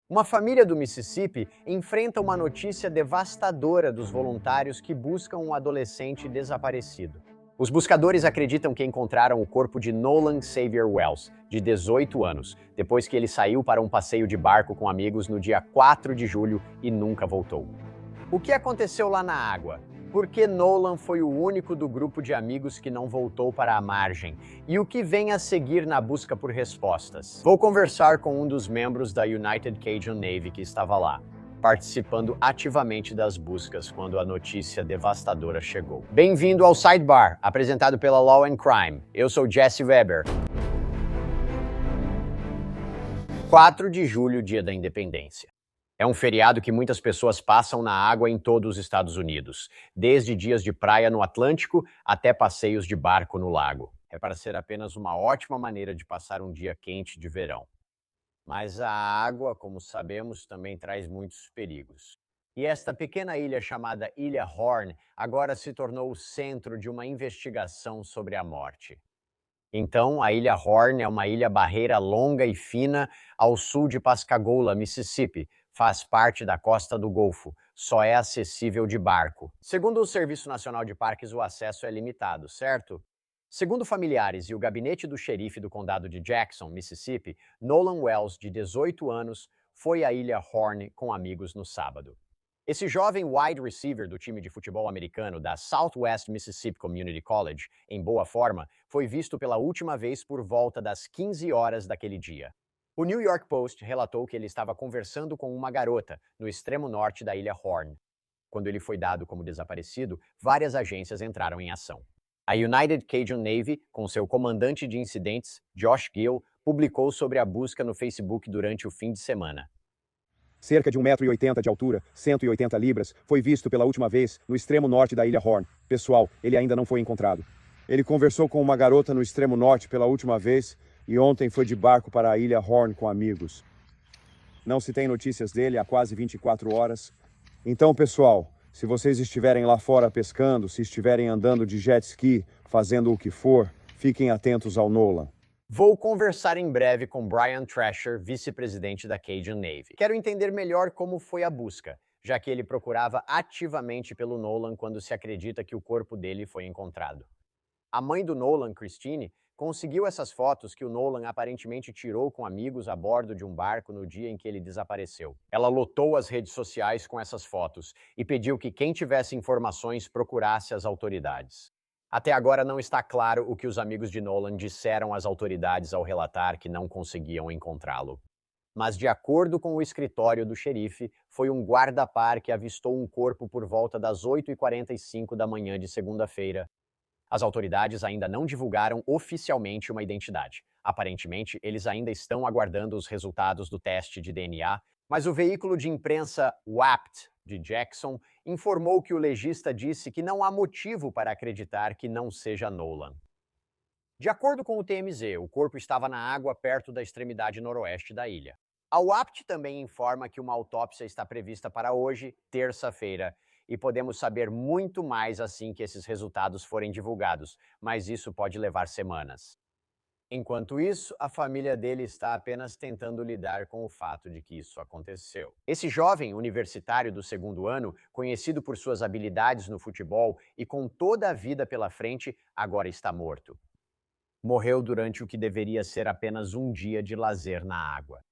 Uma família do Mississippi enfrenta uma notícia devastadora dos voluntários que buscam um adolescente desaparecido. Os buscadores acreditam que encontraram o corpo de Nolan Xavier Wells, de 18 anos, depois que ele saiu para um passeio de barco com amigos no dia 4 de julho e nunca voltou. O que aconteceu lá na água? Por que Nolan foi o único do grupo de amigos que não voltou para a margem? E o que vem a seguir na busca por respostas? Vou conversar com um dos membros da United Cajun Navy que estava lá, participando ativamente das buscas quando a notícia devastadora chegou. Bem-vindo ao Sidebar, apresentado pela Law and Crime. Eu sou Jesse Weber. 4 de julho, dia da independência. É um feriado que muitas pessoas passam na água em todos os Estados Unidos, desde dias de praia no Atlântico até passeios de barco no lago. É para ser apenas uma ótima maneira de passar um dia quente de verão. Mas a água, como sabemos, também traz muitos perigos. E esta pequena ilha chamada Ilha Horn agora se tornou o centro de uma investigação sobre a morte. Então, a Ilha Horn é uma ilha-barreira longa e fina ao sul de Pascagoula, Mississippi. Faz parte da costa do Golfo, só é acessível de barco. Segundo o Serviço Nacional de Parques, o acesso é limitado, certo? Segundo familiares e o gabinete do xerife do condado de Jackson, Mississippi, Nolan Wells, de 18 anos, foi à Ilha Horn com amigos no sábado. Esse jovem wide receiver do time de futebol americano da Southwest Mississippi Community College, em boa forma, foi visto pela última vez por volta das 15 horas daquele dia. O New York Post relatou que ele estava conversando com uma garota no extremo norte da Ilha Horn. Quando ele foi dado como desaparecido, várias agências entraram em ação. A United Cajun Navy, com seu comandante de incidentes, Josh Gill, publicou sobre a busca no Facebook durante o fim de semana. Cerca de 1,80 m de altura, 180 libras, foi visto pela última vez no extremo norte da Ilha Horn. Pessoal, ele ainda não foi encontrado. Ele conversou com uma garota no extremo norte pela última vez e ontem foi de barco para a Ilha Horn com amigos. Não se tem notícias dele há quase 24 horas. Então, pessoal, se vocês estiverem lá fora pescando, se estiverem andando de jet ski, fazendo o que for, fiquem atentos ao Nolan. Vou conversar em breve com Brian Thrasher, vice-presidente da Cajun Navy. Quero entender melhor como foi a busca, já que ele procurava ativamente pelo Nolan quando se acredita que o corpo dele foi encontrado. A mãe do Nolan, Christine, conseguiu essas fotos que o Nolan aparentemente tirou com amigos a bordo de um barco no dia em que ele desapareceu. Ela lotou as redes sociais com essas fotos e pediu que quem tivesse informações procurasse as autoridades. Até agora não está claro o que os amigos de Nolan disseram às autoridades ao relatar que não conseguiam encontrá-lo. Mas, de acordo com o escritório do xerife, foi um guarda-par que avistou um corpo por volta das 8h45 da manhã de segunda-feira. As autoridades ainda não divulgaram oficialmente uma identidade. Aparentemente, eles ainda estão aguardando os resultados do teste de DNA, mas o veículo de imprensa WAPT de Jackson informou que o legista disse que não há motivo para acreditar que não seja Nolan. De acordo com o TMZ, o corpo estava na água perto da extremidade noroeste da ilha. A WAPT também informa que uma autópsia está prevista para hoje, terça-feira, e podemos saber muito mais assim que esses resultados forem divulgados, mas isso pode levar semanas. Enquanto isso, a família dele está apenas tentando lidar com o fato de que isso aconteceu. Esse jovem universitário do segundo ano, conhecido por suas habilidades no futebol e com toda a vida pela frente, agora está morto. Morreu durante o que deveria ser apenas um dia de lazer na água.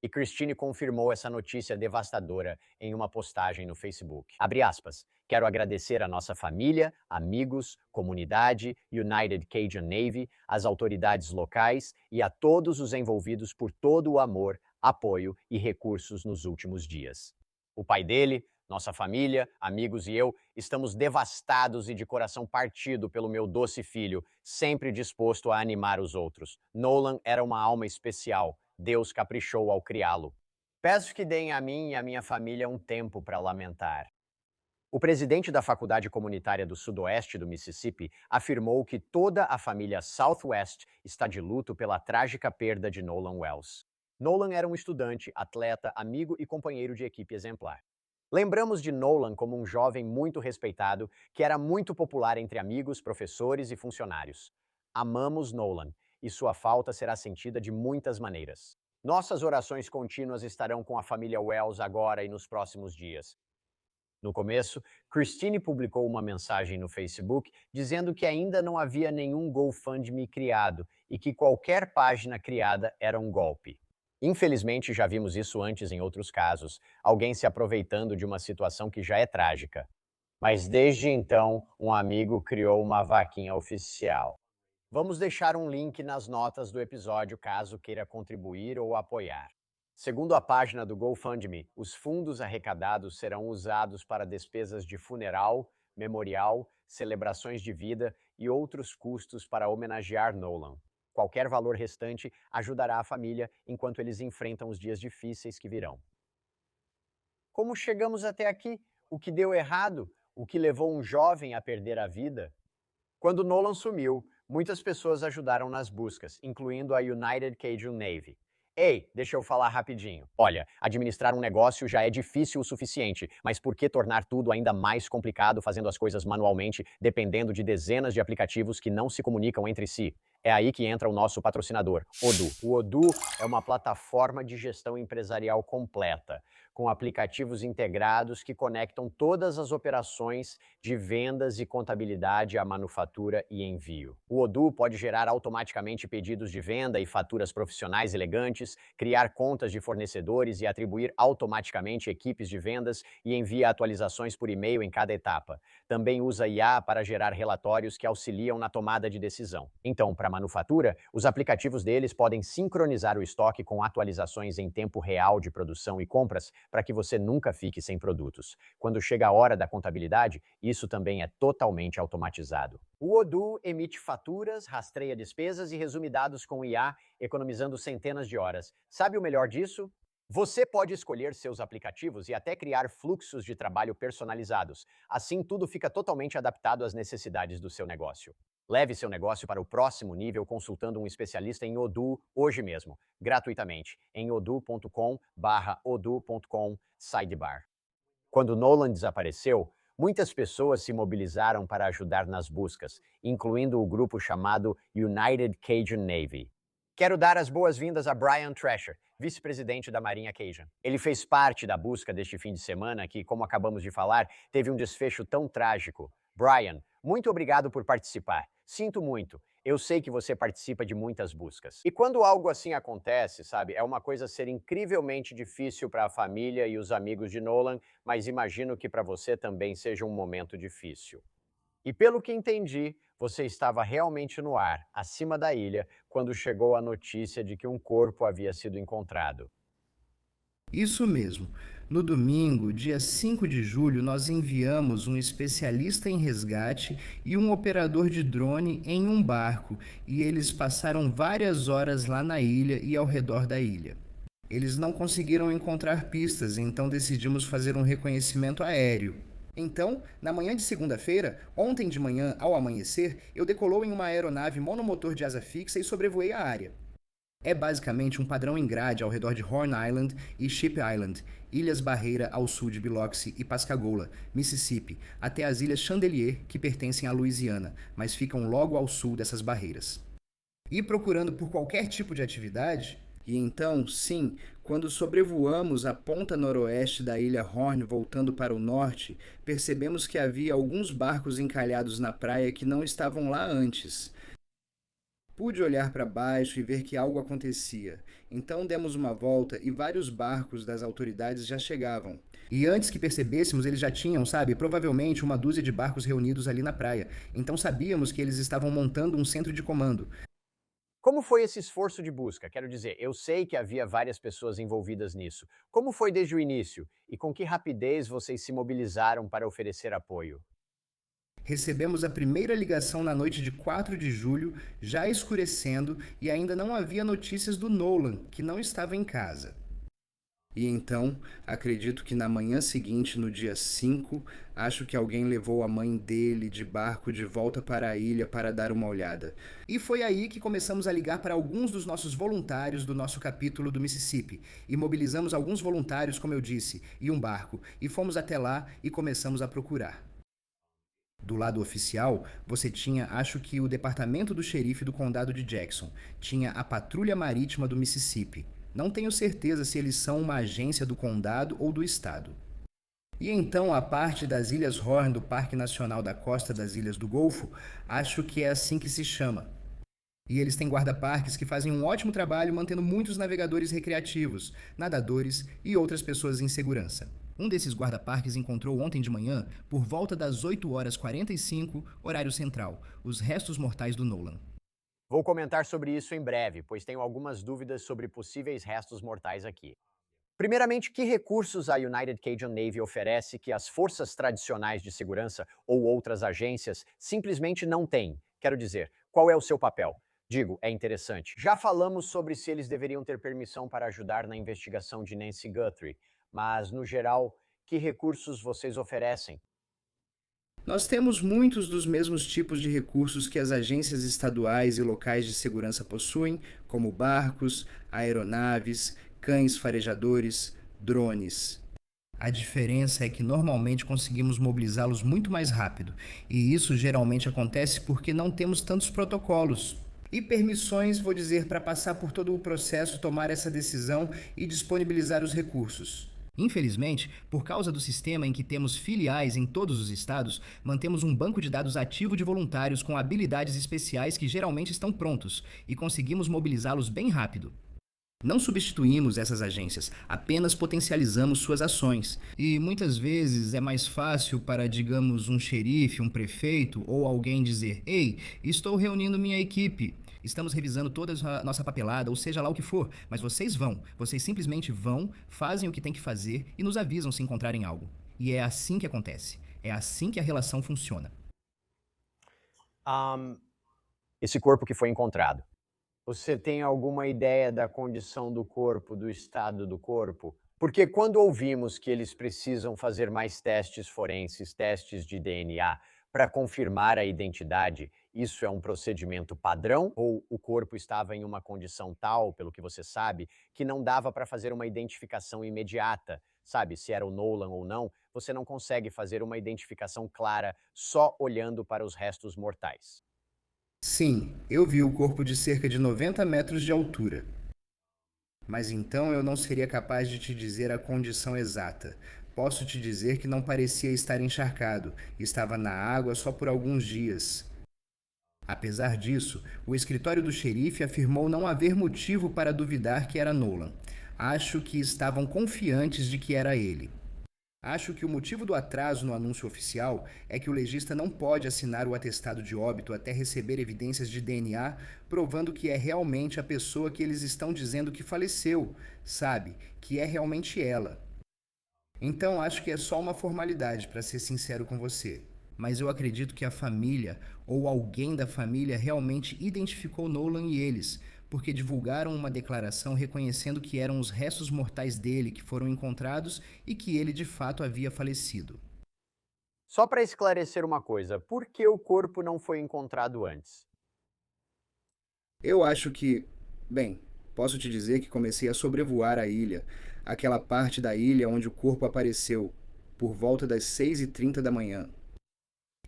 E Christine confirmou essa notícia devastadora em uma postagem no Facebook. Abre aspas. Quero agradecer a nossa família, amigos, comunidade, United Cajun Navy, as autoridades locais e a todos os envolvidos por todo o amor, apoio e recursos nos últimos dias. O pai dele, nossa família, amigos e eu estamos devastados e de coração partido pelo meu doce filho, sempre disposto a animar os outros. Nolan era uma alma especial. Deus caprichou ao criá-lo. Peço que deem a mim e à minha família um tempo para lamentar. O presidente da Faculdade Comunitária do Sudoeste do Mississippi afirmou que toda a família Southwest está de luto pela trágica perda de Nolan Wells. Nolan era um estudante, atleta, amigo e companheiro de equipe exemplar. Lembramos de Nolan como um jovem muito respeitado, que era muito popular entre amigos, professores e funcionários. Amamos Nolan, e sua falta será sentida de muitas maneiras. Nossas orações contínuas estarão com a família Wells agora e nos próximos dias. No começo, Christine publicou uma mensagem no Facebook dizendo que ainda não havia nenhum GoFundMe criado e que qualquer página criada era um golpe. Infelizmente, já vimos isso antes em outros casos, alguém se aproveitando de uma situação que já é trágica. Mas desde então, um amigo criou uma vaquinha oficial. Vamos deixar um link nas notas do episódio caso queira contribuir ou apoiar. Segundo a página do GoFundMe, os fundos arrecadados serão usados para despesas de funeral, memorial, celebrações de vida e outros custos para homenagear Nolan. Qualquer valor restante ajudará a família enquanto eles enfrentam os dias difíceis que virão. Como chegamos até aqui? O que deu errado? O que levou um jovem a perder a vida? Quando Nolan sumiu, muitas pessoas ajudaram nas buscas, incluindo a United Cajun Navy. Ei, deixa eu falar rapidinho. Olha, administrar um negócio já é difícil o suficiente, mas por que tornar tudo ainda mais complicado fazendo as coisas manualmente, dependendo de dezenas de aplicativos que não se comunicam entre si? É aí que entra o nosso patrocinador, Odoo. O Odoo é uma plataforma de gestão empresarial completa, com aplicativos integrados que conectam todas as operações de vendas e contabilidade à manufatura e envio. O Odoo pode gerar automaticamente pedidos de venda e faturas profissionais elegantes, criar contas de fornecedores e atribuir automaticamente equipes de vendas e envia atualizações por e-mail em cada etapa. Também usa IA para gerar relatórios que auxiliam na tomada de decisão. Então, para a manufatura, os aplicativos deles podem sincronizar o estoque com atualizações em tempo real de produção e compras para que você nunca fique sem produtos. Quando chega a hora da contabilidade, isso também é totalmente automatizado. O Odoo emite faturas, rastreia despesas e resume dados com IA, economizando centenas de horas. Sabe o melhor disso? Você pode escolher seus aplicativos e até criar fluxos de trabalho personalizados. Assim, tudo fica totalmente adaptado às necessidades do seu negócio. Leve seu negócio para o próximo nível consultando um especialista em Odoo hoje mesmo, gratuitamente, em odoo.com/odoo.com/sidebar. Quando Nolan desapareceu, muitas pessoas se mobilizaram para ajudar nas buscas, incluindo o grupo chamado United Cajun Navy. Quero dar as boas-vindas a Brian Thrasher, vice-presidente da Marinha Cajun. Ele fez parte da busca deste fim de semana que, como acabamos de falar, teve um desfecho tão trágico. Brian, muito obrigado por participar. Sinto muito. Eu sei que você participa de muitas buscas. E quando algo assim acontece, sabe, é uma coisa ser incrivelmente difícil para a família e os amigos de Nolan, mas imagino que para você também seja um momento difícil. E pelo que entendi, você estava realmente no ar, acima da ilha, quando chegou a notícia de que um corpo havia sido encontrado. Isso mesmo. No domingo, dia 5 de julho, nós enviamos um especialista em resgate e um operador de drone em um barco, e eles passaram várias horas lá na ilha e ao redor da ilha. Eles não conseguiram encontrar pistas, então decidimos fazer um reconhecimento aéreo. Então, na manhã de segunda-feira, ontem de manhã ao amanhecer, eu decolou em uma aeronave monomotor de asa fixa e sobrevoei a área. É basicamente um padrão em grade ao redor de Horn Island e Ship Island, ilhas barreira ao sul de Biloxi e Pascagoula, Mississippi, até as ilhas Chandelier, que pertencem à Louisiana, mas ficam logo ao sul dessas barreiras. E procurando por qualquer tipo de atividade, e então, sim, quando sobrevoamos a ponta noroeste da ilha Horn voltando para o norte, percebemos que havia alguns barcos encalhados na praia que não estavam lá antes. Pude olhar para baixo e ver que algo acontecia. Então demos uma volta e vários barcos das autoridades já chegavam. E antes que percebêssemos, eles já tinham, provavelmente uma dúzia de barcos reunidos ali na praia. Então sabíamos que eles estavam montando um centro de comando. Como foi esse esforço de busca? Quero dizer, eu sei que havia várias pessoas envolvidas nisso. Como foi desde o início? E com que rapidez vocês se mobilizaram para oferecer apoio? Recebemos a primeira ligação na noite de 4 de julho, já escurecendo, e ainda não havia notícias do Nolan, que não estava em casa. E então, acredito que na manhã seguinte, no dia 5, acho que alguém levou a mãe dele de barco de volta para a ilha para dar uma olhada. E foi aí que começamos a ligar para alguns dos nossos voluntários do nosso capítulo do Mississippi. E mobilizamos alguns voluntários, como eu disse, e um barco. E fomos até lá e começamos a procurar. Do lado oficial, você tinha, acho que o departamento do xerife do condado de Jackson, tinha a patrulha marítima do Mississippi. Não tenho certeza se eles são uma agência do condado ou do estado. E então a parte das Ilhas Horn do Parque Nacional da Costa das Ilhas do Golfo, acho que é assim que se chama. E eles têm guarda-parques que fazem um ótimo trabalho mantendo muitos navegadores recreativos, nadadores e outras pessoas em segurança. Um desses guarda-parques encontrou ontem de manhã, por volta das 8h45, horário central, os restos mortais do Nolan. Vou comentar sobre isso em breve, pois tenho algumas dúvidas sobre possíveis restos mortais aqui. Primeiramente, que recursos a United Cajun Navy oferece que as forças tradicionais de segurança ou outras agências simplesmente não têm? Quero dizer, qual é o seu papel? Digo, é interessante. Já falamos sobre se eles deveriam ter permissão para ajudar na investigação de Nancy Guthrie, mas, no geral, que recursos vocês oferecem? Nós temos muitos dos mesmos tipos de recursos que as agências estaduais e locais de segurança possuem, como barcos, aeronaves, cães farejadores, drones. A diferença é que normalmente conseguimos mobilizá-los muito mais rápido, e isso geralmente acontece porque não temos tantos protocolos e permissões, vou dizer, para passar por todo o processo, tomar essa decisão e disponibilizar os recursos. Infelizmente, por causa do sistema em que temos filiais em todos os estados, mantemos um banco de dados ativo de voluntários com habilidades especiais que geralmente estão prontos e conseguimos mobilizá-los bem rápido. Não substituímos essas agências, apenas potencializamos suas ações. E muitas vezes é mais fácil para, digamos, um xerife, um prefeito ou alguém dizer: "Ei, estou reunindo minha equipe. Estamos revisando toda a nossa papelada, ou seja lá o que for, mas vocês simplesmente vão, fazem o que tem que fazer e nos avisam se encontrarem algo." E é assim que acontece. É assim que a relação funciona. Esse corpo que foi encontrado. Você tem alguma ideia da condição do corpo, do estado do corpo? Porque quando ouvimos que eles precisam fazer mais testes forenses, testes de DNA, para confirmar a identidade, isso é um procedimento padrão? Ou o corpo estava em uma condição tal, pelo que você sabe, que não dava para fazer uma identificação imediata? Sabe, se era o Nolan ou não, você não consegue fazer uma identificação clara só olhando para os restos mortais. Sim, eu vi o corpo de cerca de 90 metros de altura. Mas então eu não seria capaz de te dizer a condição exata. Posso te dizer que não parecia estar encharcado, estava na água só por alguns dias. Apesar disso, o escritório do xerife afirmou não haver motivo para duvidar que era Nolan. Acho que estavam confiantes de que era ele. Acho que o motivo do atraso no anúncio oficial é que o legista não pode assinar o atestado de óbito até receber evidências de DNA provando que é realmente a pessoa que eles estão dizendo que faleceu, sabe? Que é realmente ela. Então acho que é só uma formalidade, para ser sincero com você. Mas eu acredito que a família ou alguém da família realmente identificou Nolan e eles, porque divulgaram uma declaração reconhecendo que eram os restos mortais dele que foram encontrados e que ele de fato havia falecido. Só para esclarecer uma coisa, por que o corpo não foi encontrado antes? Eu acho que, bem, posso te dizer que comecei a sobrevoar a ilha, aquela parte da ilha onde o corpo apareceu, por volta das 6h30 da manhã.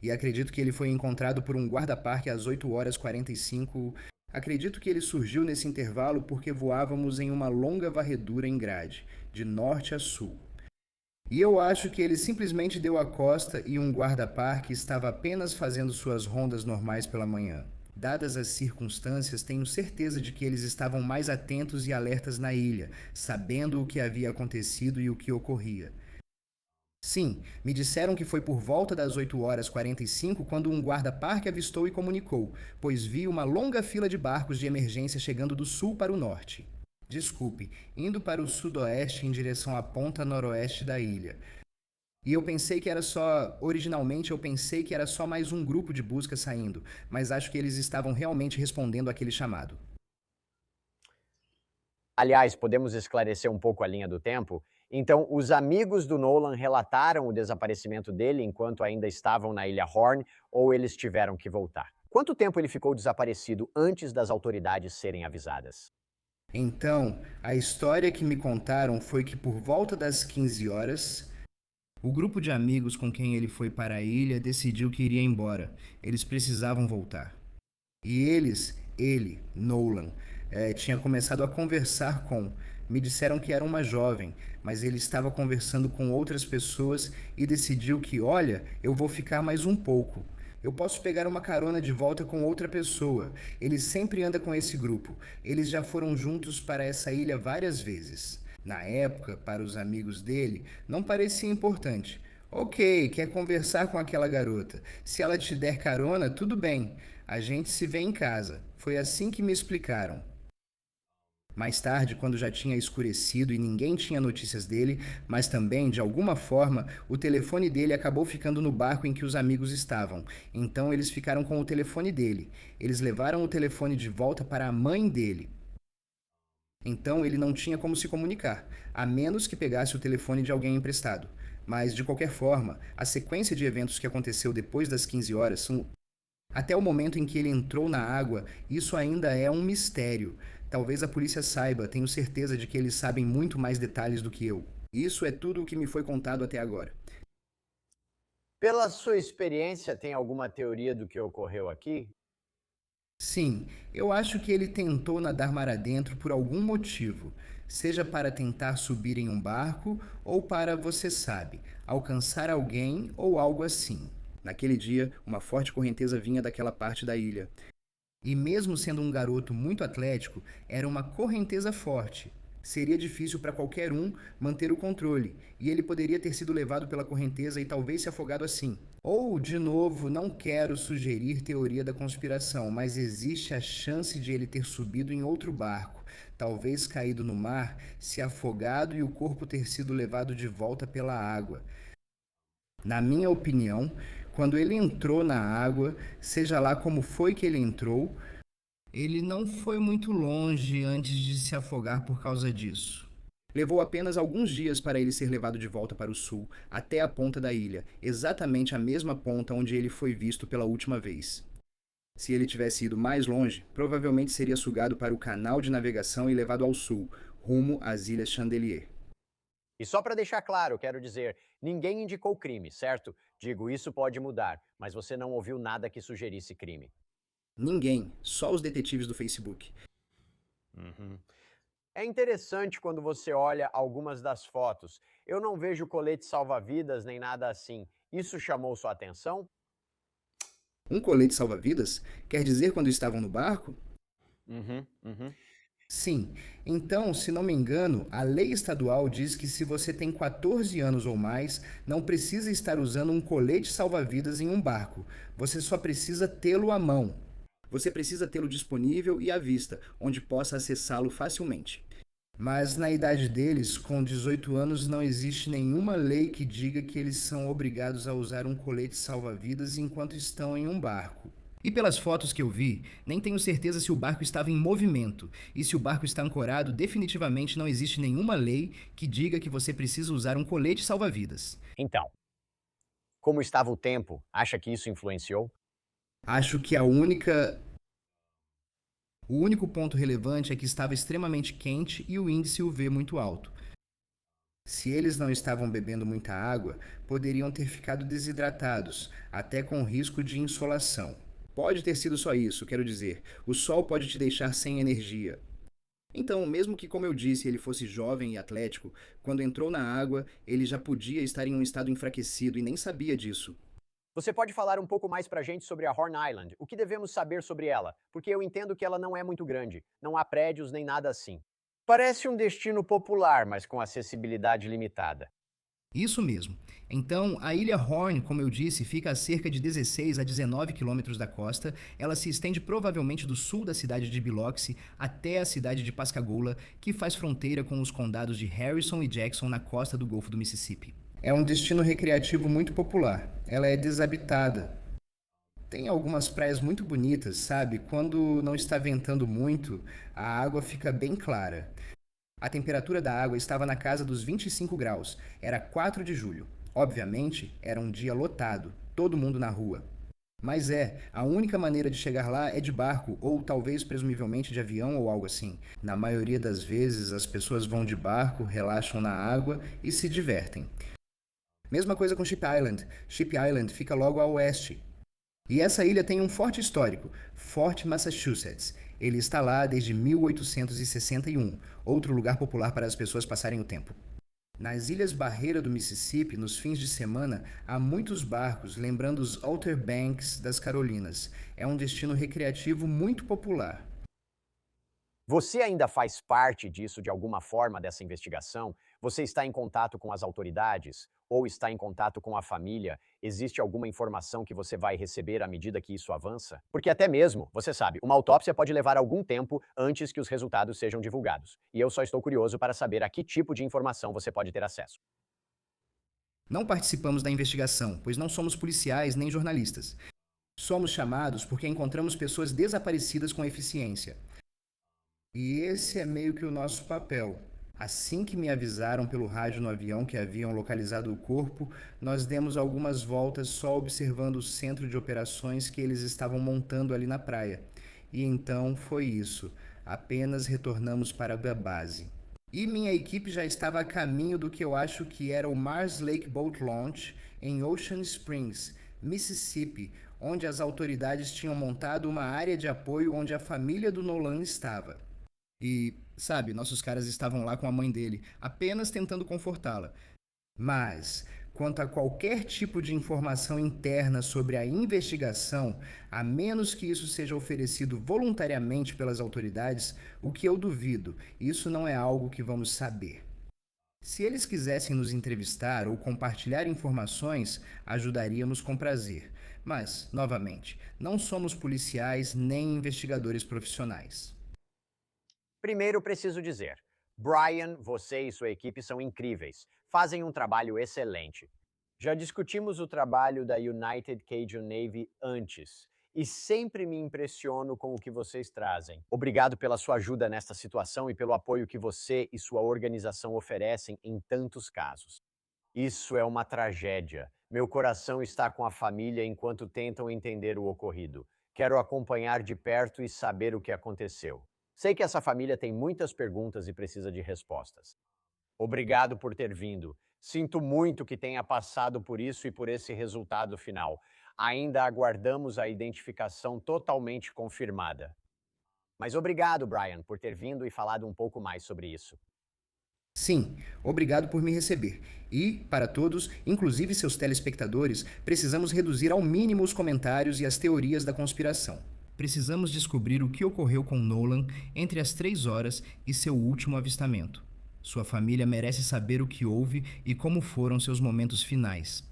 E acredito que ele foi encontrado por um guarda-parque às 8h45. Acredito que ele surgiu nesse intervalo porque voávamos em uma longa varredura em grade, de norte a sul. E eu acho que ele simplesmente deu a costa e um guarda-parque estava apenas fazendo suas rondas normais pela manhã. Dadas as circunstâncias, tenho certeza de que eles estavam mais atentos e alertas na ilha, sabendo o que havia acontecido e o que ocorria. Sim, me disseram que foi por volta das 8h45 quando um guarda-parque avistou e comunicou, pois vi uma longa fila de barcos de emergência chegando do sul para o norte. Desculpe, indo para o sudoeste em direção à ponta noroeste da ilha. E originalmente eu pensei que era só mais um grupo de busca saindo, mas acho que eles estavam realmente respondendo àquele chamado. Aliás, podemos esclarecer um pouco a linha do tempo? Então, os amigos do Nolan relataram o desaparecimento dele enquanto ainda estavam na Ilha Horn, ou eles tiveram que voltar? Quanto tempo ele ficou desaparecido antes das autoridades serem avisadas? Então, a história que me contaram foi que por volta das 15 horas, o grupo de amigos com quem ele foi para a ilha decidiu que iria embora. Eles precisavam voltar. E Nolan, tinha começado a conversar com Me disseram que era uma jovem, mas ele estava conversando com outras pessoas e decidiu que, olha, eu vou ficar mais um pouco. Eu posso pegar uma carona de volta com outra pessoa. Ele sempre anda com esse grupo. Eles já foram juntos para essa ilha várias vezes. Na época, para os amigos dele, não parecia importante. Ok, quer conversar com aquela garota. Se ela te der carona, tudo bem. A gente se vê em casa. Foi assim que me explicaram. Mais tarde, quando já tinha escurecido e ninguém tinha notícias dele, mas também, de alguma forma, o telefone dele acabou ficando no barco em que os amigos estavam. Então eles ficaram com o telefone dele. Eles levaram o telefone de volta para a mãe dele. Então ele não tinha como se comunicar, a menos que pegasse o telefone de alguém emprestado. Mas, de qualquer forma, a sequência de eventos que aconteceu depois das 15 horas são... Até o momento em que ele entrou na água, isso ainda é um mistério. Talvez a polícia saiba, tenho certeza de que eles sabem muito mais detalhes do que eu. Isso é tudo o que me foi contado até agora. Pela sua experiência, tem alguma teoria do que ocorreu aqui? Sim, eu acho que ele tentou nadar mar adentro por algum motivo, seja para tentar subir em um barco ou para, você sabe, alcançar alguém ou algo assim. Naquele dia, uma forte correnteza vinha daquela parte da ilha. E mesmo sendo um garoto muito atlético, era uma correnteza forte. Seria difícil para qualquer um manter o controle, e ele poderia ter sido levado pela correnteza e talvez se afogado assim. Ou, de novo, não quero sugerir teoria da conspiração, mas existe a chance de ele ter subido em outro barco, talvez caído no mar, se afogado e o corpo ter sido levado de volta pela água. Na minha opinião, quando ele entrou na água, seja lá como foi que ele entrou, ele não foi muito longe antes de se afogar por causa disso. Levou apenas alguns dias para ele ser levado de volta para o sul, até a ponta da ilha, exatamente a mesma ponta onde ele foi visto pela última vez. Se ele tivesse ido mais longe, provavelmente seria sugado para o canal de navegação e levado ao sul, rumo às Ilhas Chandelier. E só para deixar claro, quero dizer, ninguém indicou crime, certo? Digo, isso pode mudar, mas você não ouviu nada que sugerisse crime. Ninguém, só os detetives do Facebook. É interessante quando você olha algumas das fotos. Eu não vejo colete salva-vidas nem nada assim. Isso chamou sua atenção? Um colete salva-vidas? Quer dizer quando estavam no barco? Uhum. Sim. Então, se não me engano, a lei estadual diz que se você tem 14 anos ou mais, não precisa estar usando um colete salva-vidas em um barco. Você só precisa tê-lo à mão. Você precisa tê-lo disponível e à vista, onde possa acessá-lo facilmente. Mas na idade deles, com 18 anos, não existe nenhuma lei que diga que eles são obrigados a usar um colete salva-vidas enquanto estão em um barco. E pelas fotos que eu vi, nem tenho certeza se o barco estava em movimento. E se o barco está ancorado, definitivamente não existe nenhuma lei que diga que você precisa usar um colete salva-vidas. Então, como estava o tempo, acha que isso influenciou? Acho que o único ponto relevante é que estava extremamente quente e o índice UV muito alto. Se eles não estavam bebendo muita água, poderiam ter ficado desidratados, até com risco de insolação. Pode ter sido só isso, quero dizer. O sol pode te deixar sem energia. Então, mesmo que, como eu disse, ele fosse jovem e atlético, quando entrou na água, ele já podia estar em um estado enfraquecido e nem sabia disso. Você pode falar um pouco mais pra gente sobre a Horn Island? O que devemos saber sobre ela? Porque eu entendo que ela não é muito grande, não há prédios nem nada assim. Parece um destino popular, mas com acessibilidade limitada. Isso mesmo. Então, a ilha Horn, como eu disse, fica a cerca de 16 a 19 quilômetros da costa. Ela se estende provavelmente do sul da cidade de Biloxi até a cidade de Pascagoula, que faz fronteira com os condados de Harrison e Jackson na costa do Golfo do Mississippi. É um destino recreativo muito popular. Ela é desabitada. Tem algumas praias muito bonitas, sabe? Quando não está ventando muito, a água fica bem clara. A temperatura da água estava na casa dos 25 graus. Era 4 de julho. Obviamente, era um dia lotado, todo mundo na rua. Mas a única maneira de chegar lá é de barco, ou talvez presumivelmente de avião ou algo assim. Na maioria das vezes, as pessoas vão de barco, relaxam na água e se divertem. Mesma coisa com Ship Island. Ship Island fica logo a oeste. E essa ilha tem um forte histórico, Fort Massachusetts. Ele está lá desde 1861, outro lugar popular para as pessoas passarem o tempo. Nas Ilhas Barreira do Mississippi, nos fins de semana, há muitos barcos, lembrando os Outer Banks das Carolinas. É um destino recreativo muito popular. Você ainda faz parte disso de alguma forma dessa investigação? Você está em contato com as autoridades? Ou está em contato com a família? Existe alguma informação que você vai receber à medida que isso avança? Porque até mesmo, você sabe, uma autópsia pode levar algum tempo antes que os resultados sejam divulgados. E eu só estou curioso para saber a que tipo de informação você pode ter acesso. Não participamos da investigação, pois não somos policiais nem jornalistas. Somos chamados porque encontramos pessoas desaparecidas com eficiência. E esse é meio que o nosso papel. Assim que me avisaram pelo rádio no avião que haviam localizado o corpo, nós demos algumas voltas só observando o centro de operações que eles estavam montando ali na praia. E então foi isso. Apenas retornamos para a base. E minha equipe já estava a caminho do que eu acho que era o Mars Lake Boat Launch em Ocean Springs, Mississippi, onde as autoridades tinham montado uma área de apoio onde a família do Nolan estava. E, sabe, nossos caras estavam lá com a mãe dele, apenas tentando confortá-la. Mas, quanto a qualquer tipo de informação interna sobre a investigação, a menos que isso seja oferecido voluntariamente pelas autoridades, o que eu duvido, isso não é algo que vamos saber. Se eles quisessem nos entrevistar ou compartilhar informações, ajudaríamos com prazer. Mas, novamente, não somos policiais nem investigadores profissionais. Primeiro, preciso dizer, Brian, você e sua equipe são incríveis. Fazem um trabalho excelente. Já discutimos o trabalho da United Cajun Navy antes e sempre me impressiono com o que vocês trazem. Obrigado pela sua ajuda nesta situação e pelo apoio que você e sua organização oferecem em tantos casos. Isso é uma tragédia. Meu coração está com a família enquanto tentam entender o ocorrido. Quero acompanhar de perto e saber o que aconteceu. Sei que essa família tem muitas perguntas e precisa de respostas. Obrigado por ter vindo. Sinto muito que tenha passado por isso e por esse resultado final. Ainda aguardamos a identificação totalmente confirmada. Mas obrigado, Brian, por ter vindo e falado um pouco mais sobre isso. Sim, obrigado por me receber. E, para todos, inclusive seus telespectadores, precisamos reduzir ao mínimo os comentários e as teorias da conspiração. Precisamos descobrir o que ocorreu com Nolan entre as 3 horas e seu último avistamento. Sua família merece saber o que houve e como foram seus momentos finais.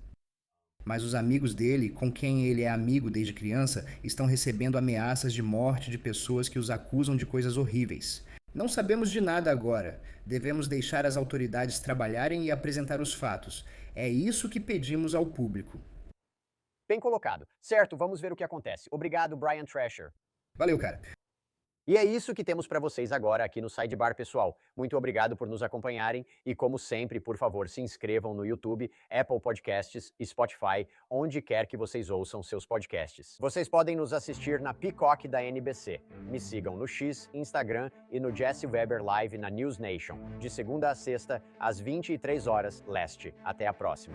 Mas os amigos dele, com quem ele é amigo desde criança, estão recebendo ameaças de morte de pessoas que os acusam de coisas horríveis. Não sabemos de nada agora. Devemos deixar as autoridades trabalharem e apresentar os fatos. É isso que pedimos ao público. Bem colocado. Certo, vamos ver o que acontece. Obrigado, Brian Thrasher. Valeu, cara. E é isso que temos para vocês agora aqui no Sidebar, pessoal. Muito obrigado por nos acompanharem e, como sempre, por favor, se inscrevam no YouTube, Apple Podcasts, Spotify, onde quer que vocês ouçam seus podcasts. Vocês podem nos assistir na Peacock da NBC. Me sigam no X, Instagram e no Jesse Weber Live na News Nation, de segunda a sexta, às 23 horas, leste. Até a próxima.